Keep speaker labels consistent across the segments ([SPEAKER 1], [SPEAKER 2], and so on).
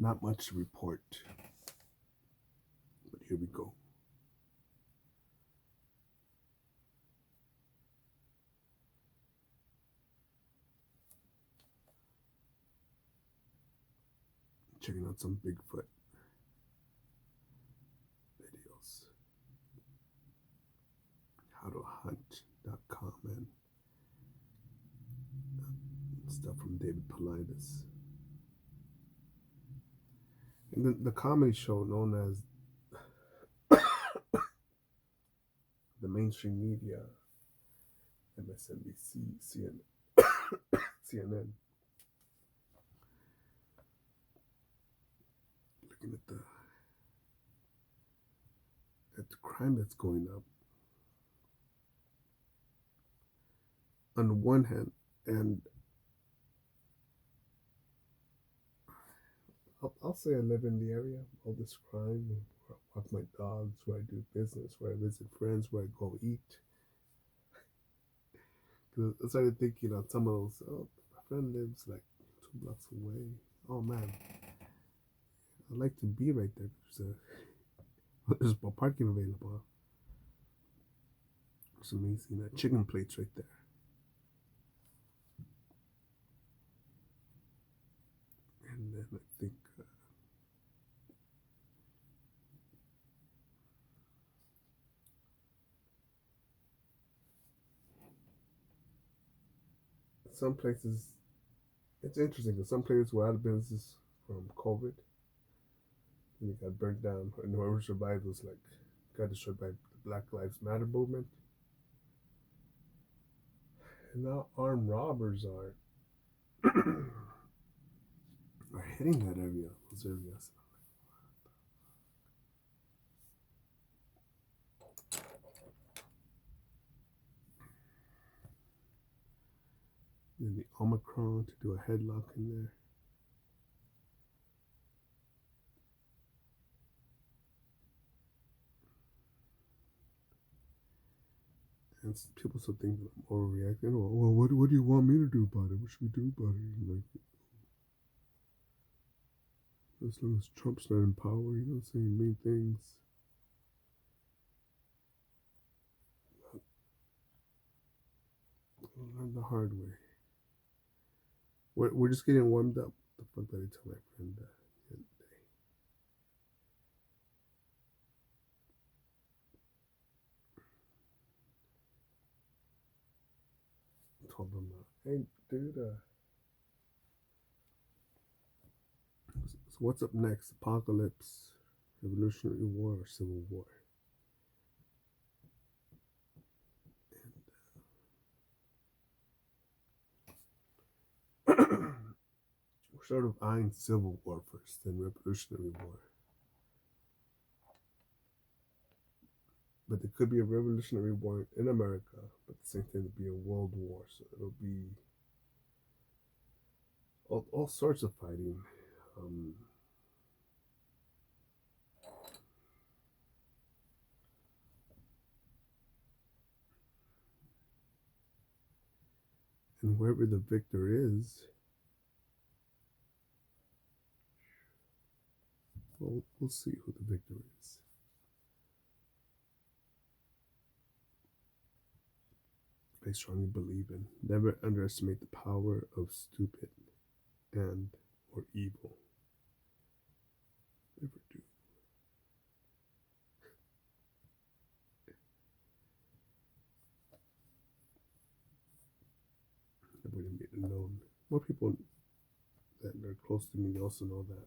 [SPEAKER 1] Not much to report, but here we go. Checking out some Bigfoot videos. Howtohunt.com and stuff from David Paulides. And then the comedy show known as the mainstream media, MSNBC, CNN, looking at the crime that's going up. On the one hand, and I'll say I live in the area, all this crime, where I walk my dogs, where I do business, where I visit friends, where I go eat. Because I started thinking on some of those, oh, my friend lives like 2 blocks away. Oh man, I'd like to be right there. There's parking available. It's amazing. Chicken plates right there. And then I think some places, it's interesting because some places were out of business from COVID and it got burnt down. And whoever survived was like got destroyed by the Black Lives Matter movement. And now armed robbers are hitting those areas. And the Omicron to do a headlock in there. And people still think that I'm overreacting. Well, what do you want me to do about it? What should we do about it? Like, as long as Trump's not in power, saying mean things. I'll learn the hard way. We're just getting warmed up. The fuck did I tell my friend the other day? I told him, hey, dude, so what's up next? Apocalypse, Revolutionary War, or Civil War? And we're sort of eyeing Civil War first, then Revolutionary War. But there could be a Revolutionary War in America, but the same thing would be a World War. So it'll be all sorts of fighting. And wherever the victor is, we'll see who the victor is. I strongly believe in never underestimate the power of stupid and or evil. Never do. Everybody made it known. More people that are close to me also know that.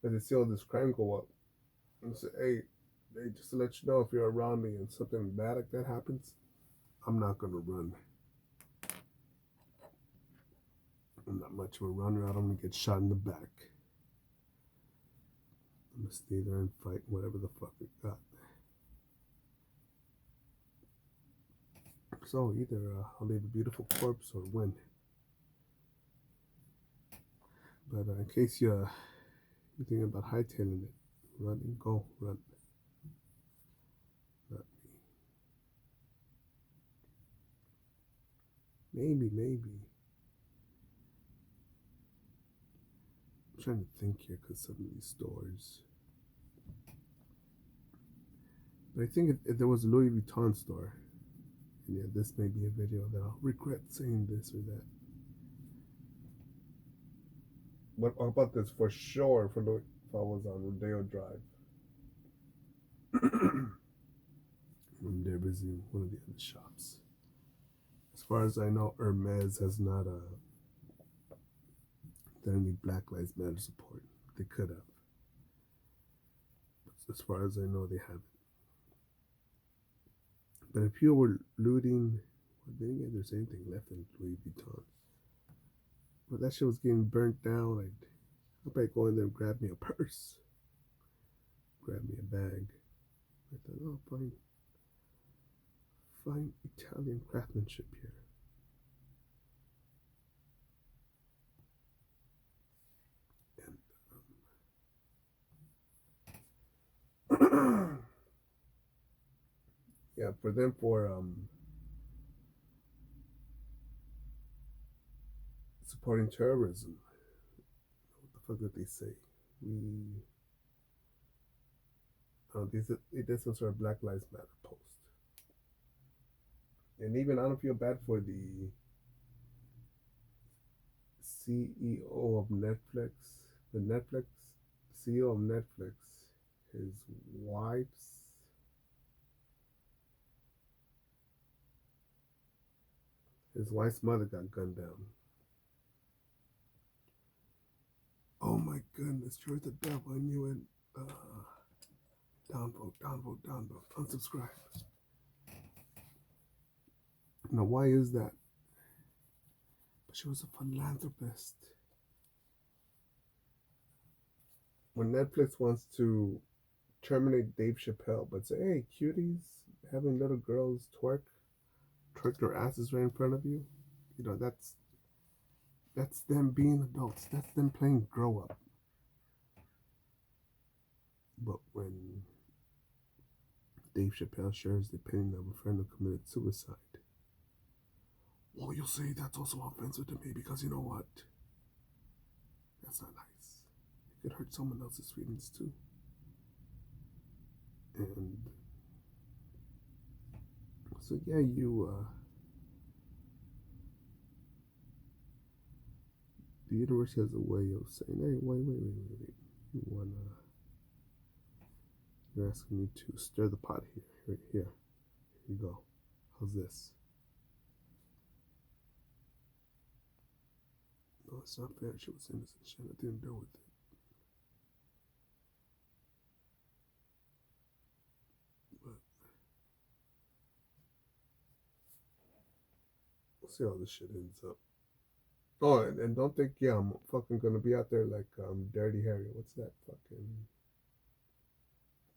[SPEAKER 1] But they see all this crime go up and say, hey, just to let you know, if you're around me and something bad like that happens, I'm not gonna run. I'm not much of a runner. I don't want to get shot in the back. I'm gonna stay there and fight whatever the fuck we got. So either I'll leave a beautiful corpse or win. But in case you're thinking about hightailing it, run and go, run. Not me. Maybe. I'm trying to think here because some of these stores. But I think there was a Louis Vuitton store. And yeah, this may be a video that I'll regret saying this or that. But how about this for sure for Louis, if I was on Rodeo Drive? When they're visiting one of the other shops. As far as I know, Hermes has not done any Black Lives Matter support. They could have. But as far as I know, they haven't. But if people were looting, well, they didn't get there's anything left in Louis Vuitton. But that shit was getting burnt down. I'd probably go in there and grab me a purse, grab me a bag. I thought, oh, fine Italian craftsmanship here. And yeah, for them supporting terrorism. What the fuck did they say? They did some sort of Black Lives Matter post. And even I don't feel bad for the CEO of Netflix. The Netflix CEO of Netflix, his wife's mother got gunned down. Oh my goodness, you're the devil. I knew it. Downvote, unsubscribe. Now, why is that? But she was a philanthropist. When Netflix wants to terminate Dave Chappelle, but say, hey, cuties, having little girls twerk their asses right in front of you, that's them being adults. That's them playing grow up. But when Dave Chappelle shares the opinion of a friend who committed suicide, well, you'll say that's also offensive to me because you know what? That's not nice. It could hurt someone else's feelings too. And so yeah, the universe has a way of saying, hey, wait. You're asking me to stir the pot here. Here you go. How's this? No, it's not fair. She was innocent. She had nothing to do with it. But we'll see how this shit ends up. Oh, and don't think, yeah, I'm fucking gonna be out there like Dirty Harry. What's that fucking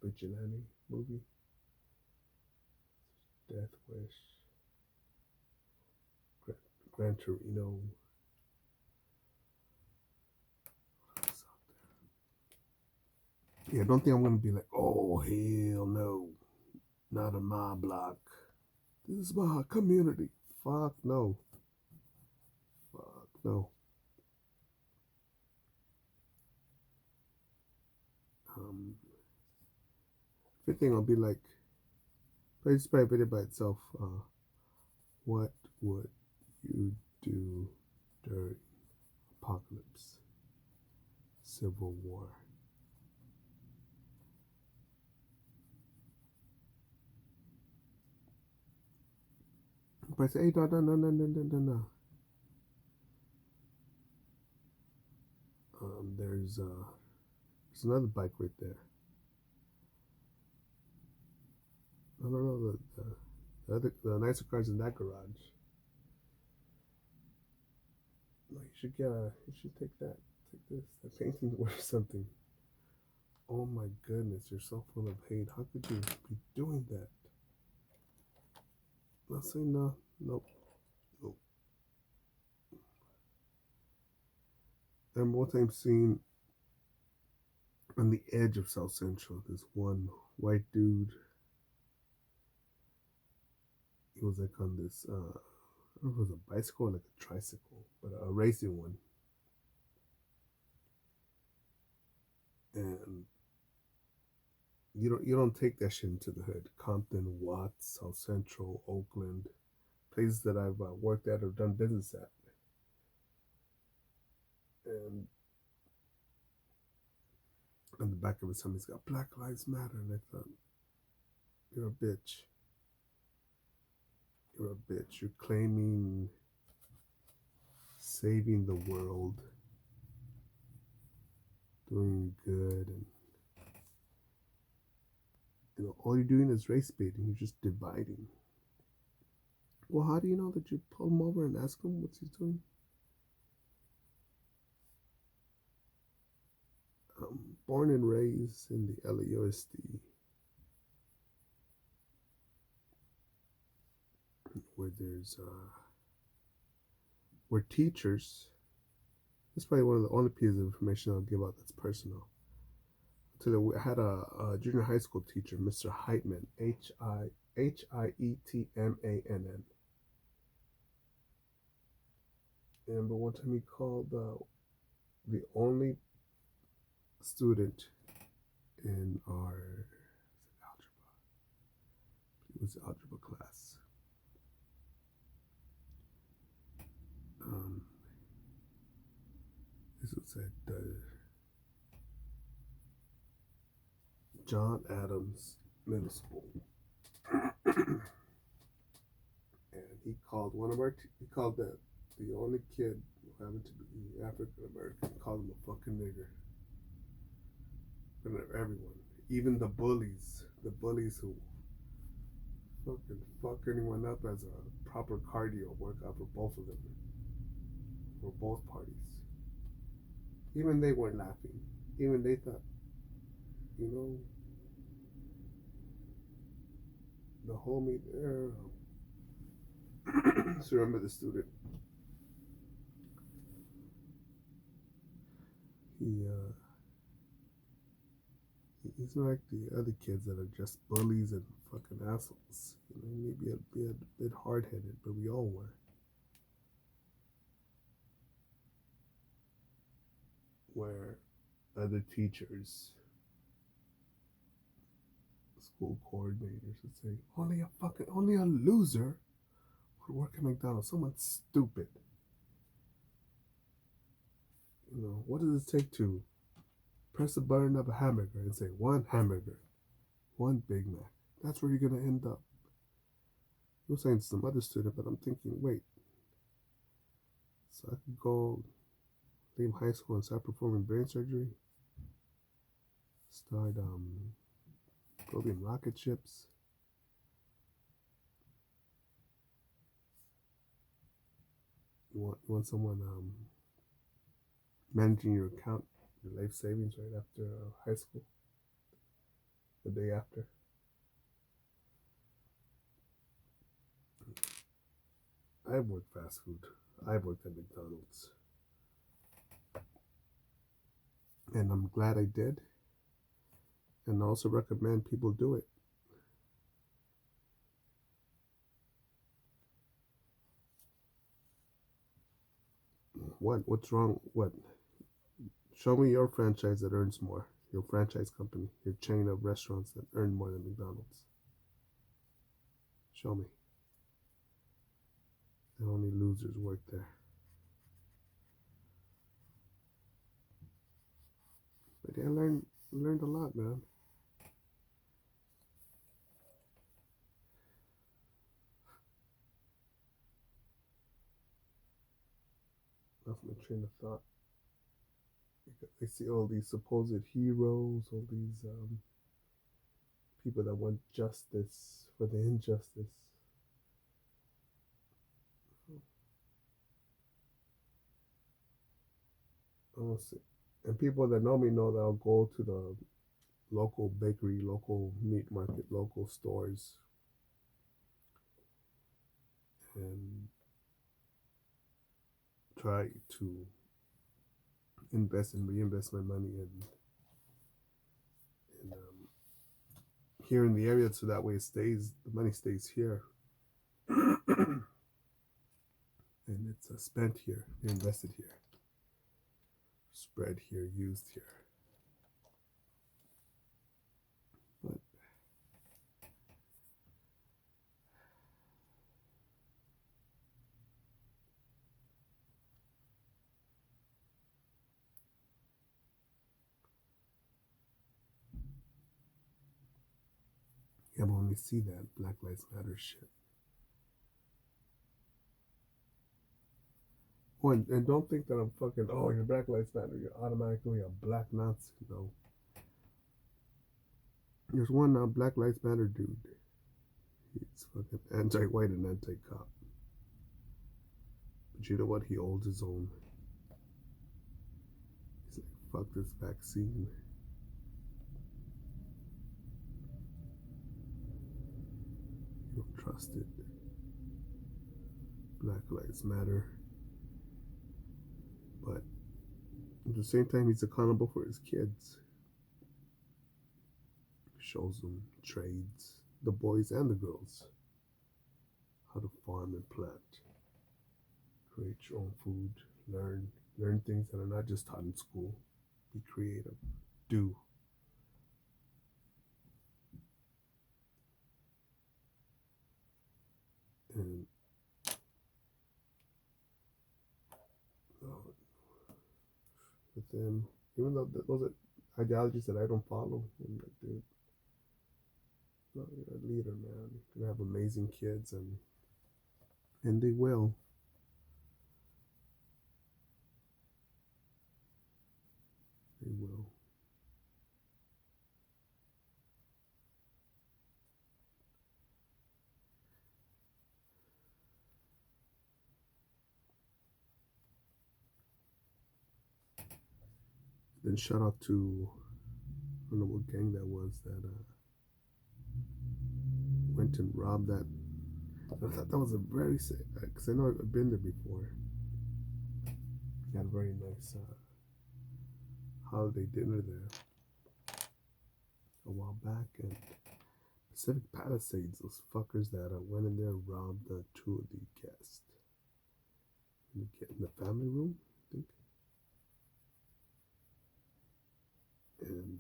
[SPEAKER 1] vigilante movie? Death Wish. Gran Torino. Yeah, don't think I'm gonna be like, oh hell no, not on my block. This is my community. Fuck no. Fuck no. If anything, I'll be like, it's probably a video by itself. What would you do during apocalypse, civil war? But I say, hey, no. There's another bike right there. No, the nicer cars in that garage. No, you should take that. Take this. That painting's worth something. Oh my goodness, you're so full of hate. How could you be doing that? I'll say no. Nope. And one time seen on the edge of South Central, this one white dude. He was like on this, I don't know if it was a bicycle or like a tricycle, but a racing one. And you don't take that shit into the hood. Compton, Watts, South Central, Oakland, places that I've worked at or done business at. And on the back of it, somebody's got Black Lives Matter, and I thought, you're a bitch. You're a bitch. You're claiming saving the world, doing good, and all you're doing is race baiting. You're just dividing. Well, how do you know that you pull him over and ask him what he's doing? Born and raised in the LAUSD, where there's where teachers. This is probably one of the only pieces of information I'll give out that's personal. I'll tell you, I had a junior high school teacher, Mr. Heitman, Heitmann. And but one time he called the only student in our algebra. It was the algebra class. This was at John Adams Middle School, and he called he called the only kid who happened to be African American, called him a fucking nigger. And everyone, even the bullies who fucking fuck anyone up as a proper cardio workout for both of them, for both parties. Even they weren't laughing. Even they thought, the homie there. So remember the student. He's not like the other kids that are just bullies and fucking assholes. Maybe a bit hard headed, but we all were. Where other teachers, school coordinators would say, only a loser would work at McDonald's. Someone stupid. What does it take to press the button of a hamburger and say one hamburger, one Big Mac? That's where you're gonna end up. He was saying to some other student, but I'm thinking, wait. So I could go leave high school and start performing brain surgery. Start building rocket ships. You want someone managing your account, your life savings right after high school, the day after. I've worked fast food. I've worked at McDonald's. And I'm glad I did. And I also recommend people do it. What's wrong? What? Show me your franchise that earns more. Your franchise company, your chain of restaurants that earn more than McDonald's. Show me. And only losers work there. But yeah, I learned a lot, man. That's my train of thought. I see all these supposed heroes, all these people that want justice for the injustice. And people that know me know that I'll go to the local bakery, local meat market, local stores, and try to invest and reinvest my money in here in the area, so that way the money stays here, and it's spent here, invested here, spread here, used here. Yeah, but when we see that Black Lives Matter shit, oh, and don't think that I'm fucking, oh, you're Black Lives Matter, you're automatically a black Nazi. No. There's one Black Lives Matter dude. He's fucking anti-white and anti-cop. But you know what? He holds his own. He's like, fuck this vaccine. You don't trust it. Black Lives Matter. But at the same time, he's accountable for his kids. Shows them trades, the boys and the girls, how to farm and plant, create your own food, learn things that are not just taught in school. Be creative, do. And with them, even though those are ideologies that I don't follow, I'm like, dude, no, you're a leader, man. You're gonna have amazing kids, and they will. They will. Then shout out to, I don't know what gang that was that went and robbed that. I thought that was a very sick, because I know I've been there before. Had a very nice holiday dinner there a while back, and Pacific Palisades, those fuckers that went in there and robbed two of the guests. In the family room, I think. And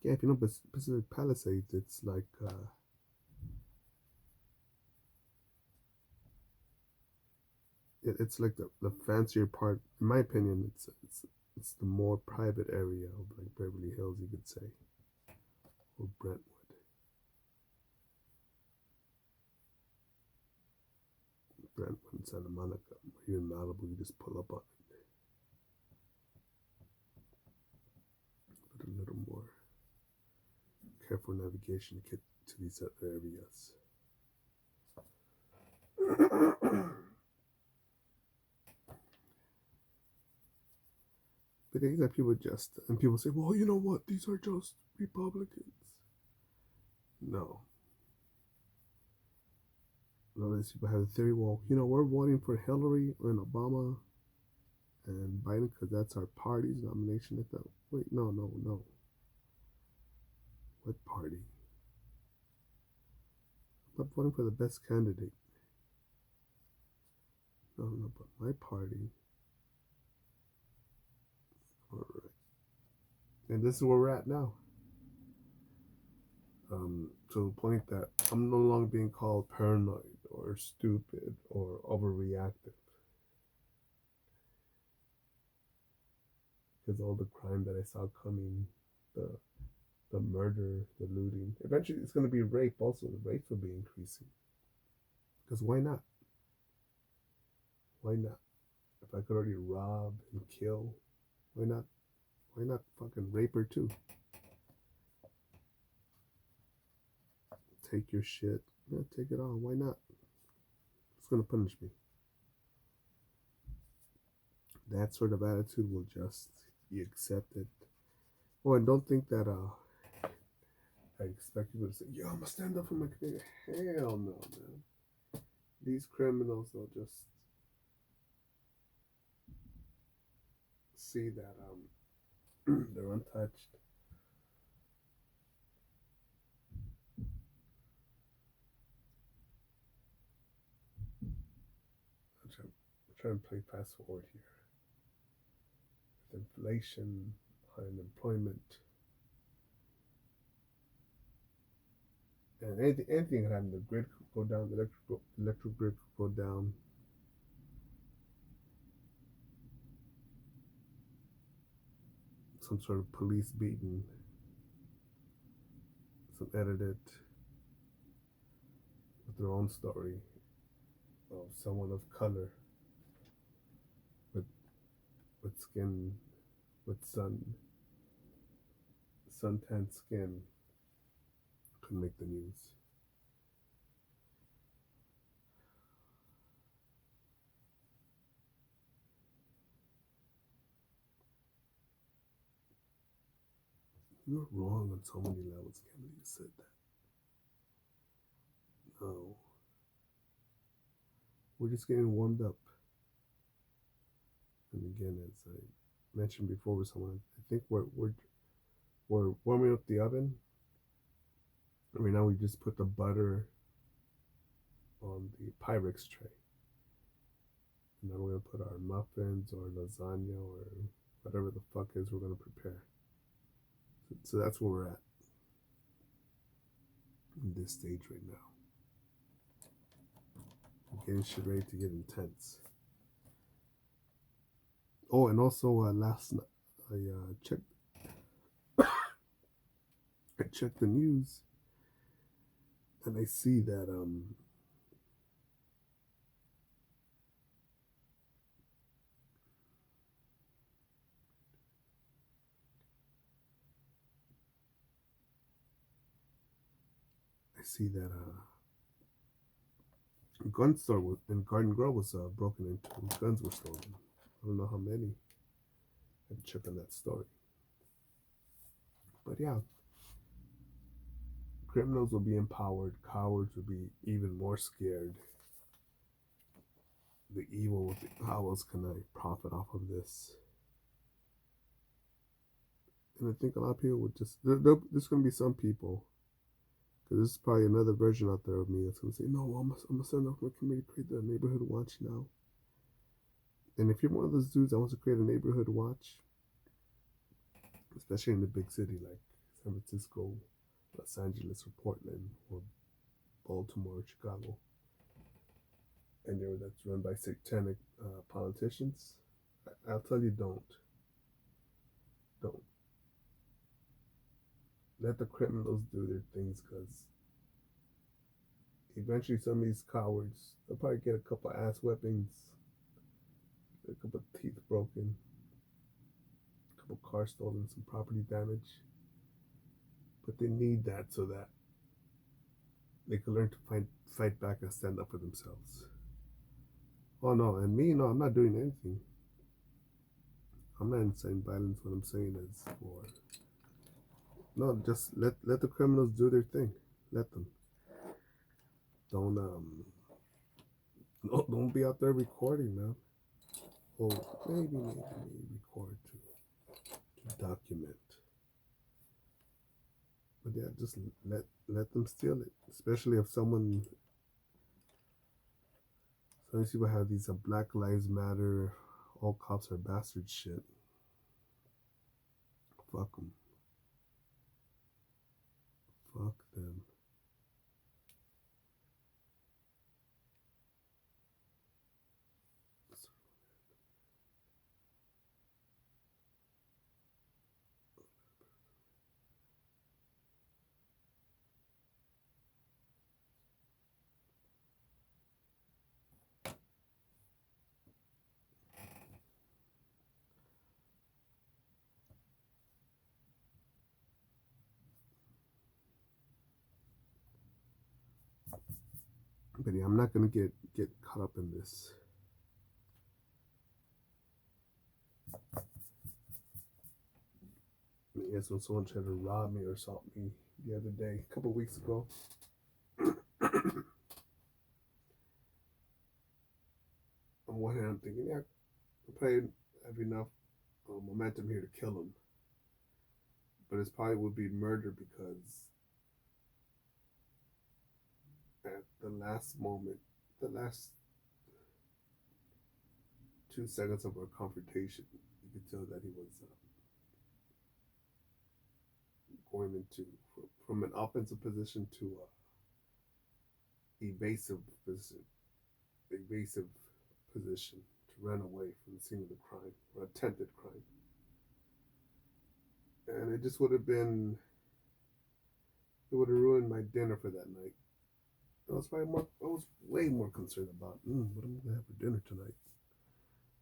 [SPEAKER 1] yeah, if you know Pacific Palisades, it's like it's like the fancier part. In my opinion, it's the more private area of like Beverly Hills, you could say, or Brentwood. Brentwood and Santa Monica. Here in Malibu, you just pull up on it. But a little more careful navigation to get to these other areas. But these are people and people say, well, you know what? These are just Republicans. No. A lot of these people have a theory, well, you know, we're voting for Hillary and Obama and Biden because that's our party's nomination. I thought, wait, no. What party? I'm not voting for the best candidate. No, but my party. All right. And this is where we're at now. To the point that I'm no longer being called paranoid or stupid or overreactive. Because all the crime that I saw coming, the murder, the looting. Eventually, it's going to be rape also. The rape will be increasing. Because why not? Why not? If I could already rob and kill, why not? Why not fucking rape her too? Take your shit. Yeah, take it all. Why not? It's going to punish me. That sort of attitude will just be accepted. Oh, and don't think that I expect people to say, "Yo, I'm gonna stand up for my community." Hell no, man. These criminals, they'll just see that they're untouched. I'm trying to play fast forward here. With inflation, high unemployment, and anything can happen. The grid could go down. The electrical grid could go down. Some sort of police beating. edited with their own story of someone of color with skin with suntan skin could make the news. You're wrong on so many levels. Can't believe you said that. No, we're just getting warmed up. And again, as I mentioned before with someone, I think we're warming up the oven. Right now, we just put the butter on the Pyrex tray. And then we're gonna put our muffins or lasagna or whatever the fuck is we're gonna prepare. So that's where we're at in this stage right now. We're getting shit ready to get intense. Oh, and also last night I checked the news, and I see that a gun store in Garden Grove was broken into. And guns were stolen. I don't know how many. I had to check on that story. But yeah, criminals will be empowered. Cowards will be even more scared. The evil will be, how else can I profit off of this? And I think a lot of people would just, there's going to be some people, because there's probably another version out there of me that's going to say, no, I'm going to send off my committee to create the neighborhood watch now. And if you're one of those dudes that wants to create a neighborhood watch, especially in the big city like San Francisco, Los Angeles, or Portland, or Baltimore, or Chicago, anywhere that's run by satanic politicians, I'll tell you, don't. Let the criminals do their things, because eventually some of these cowards, they'll probably get a couple ass whippings, a couple teeth broken, a couple cars stolen, some property damage. But they need that so that they can learn to fight back and stand up for themselves. Oh no, and me, no, I'm not doing anything. I'm not inciting violence. What I'm saying is for no, just let the criminals do their thing. Let them. Don't no, don't be out there recording, man. Or maybe record to document. But yeah, just let them steal it. Especially if some people have these Black Lives Matter, all cops are bastards shit. Fuck them. Fuck them. But yeah, I'm not gonna get caught up in this. Yes, when someone tried to rob me or assault me the other day, a couple weeks ago, on one hand, I'm thinking, yeah, I probably have enough momentum here to kill him. But it probably would be murder, because at the last moment, the last 2 seconds of our confrontation, you could tell that he was going into from an offensive position to evasive position to run away from the scene of the crime or attempted crime. And it just would have been It would have ruined my dinner for that night. I was way more concerned about what I'm gonna have for dinner tonight.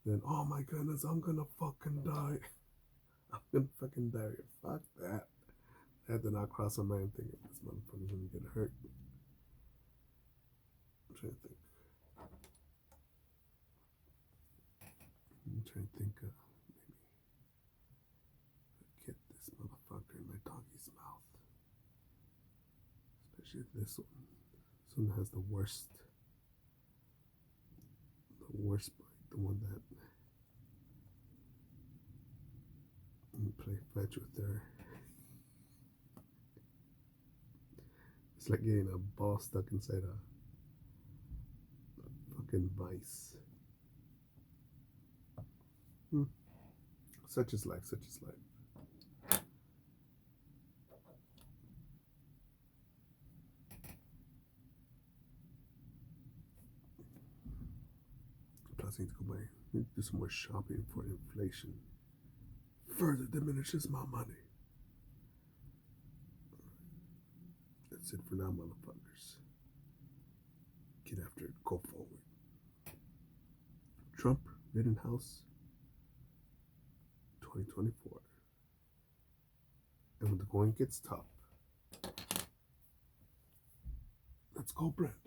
[SPEAKER 1] Then, oh my goodness, I'm gonna fucking die. I'm gonna fucking die. Fuck that. That did not cross my mind thinking this motherfucker's gonna get hurt. I'm trying to think. Maybe get this motherfucker in my doggy's mouth. Especially this one. This one has the worst bite. The one that you play fetch with her. It's like getting a ball stuck inside a fucking vice. Such is life, such is life. Plus, I need to go buy, do some more shopping for inflation. Further diminishes my money. That's it for now, motherfuckers. Get after it, go forward. Trump, Rittenhouse, 2024. And when the going gets tough, let's go, Brent.